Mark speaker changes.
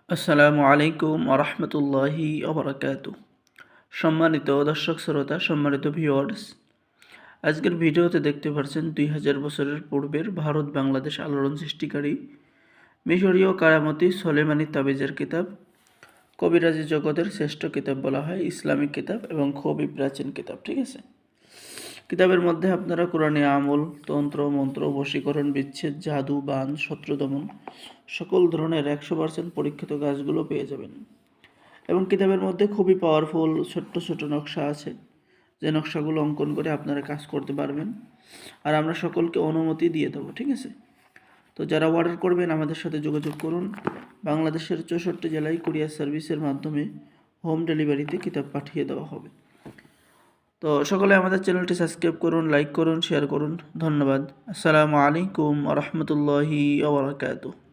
Speaker 1: আসসালামু আলাইকুম আরহামতুল্লাহি ওবরাকাতু। সম্মানিত দর্শক শ্রোতা, সম্মানিত ভিউয়ার্স, আজকের ভিডিওতে দেখতে পাচ্ছেন 2000 বছরের পূর্বের ভারত বাংলাদেশ আলোড়ন সৃষ্টিকারী মিশরীয় কারামতি সোলেমানি তাবিজের কিতাব। কবিরাজি জগতের শ্রেষ্ঠ কিতাব বলা হয়, ইসলামিক কিতাব এবং খুবই প্রাচীন কিতাব। ঠিক আছে, কিতাবের মধ্যে আপনারা কোরআনী আমল, তন্ত্র মন্ত্র, বশীকরণ, বিচ্ছেদ, জাদু, বান, শত্রু দমন, সকল ধরনের 100% পরীক্ষিত কাজগুলো পেয়ে যাবেন। এবং কিতাবের মধ্যে খুবই পাওয়ারফুল ছোট্ট ছোট নকশা আছে, যে নকশাগুলো অঙ্কন করে আপনারা কাজ করতে পারবেন, আর আমরা সকলকে অনুমতি দিয়ে দেবো। ঠিক আছে, তো যারা অর্ডার করবেন আমাদের সাথে যোগাযোগ করুন। বাংলাদেশের 64 জেলায় কুরিয়ার সার্ভিসের মাধ্যমে হোম ডেলিভারিতে কিতাব পাঠিয়ে দেওয়া হবে। তো সকলে আমাদের চ্যানেলটি সাবস্ক্রাইব করুন, লাইক করুন, শেয়ার করুন। ধন্যবাদ। আসসালামু আলাইকুম ওয়া রাহমাতুল্লাহি ওয়া বারাকাতুহু।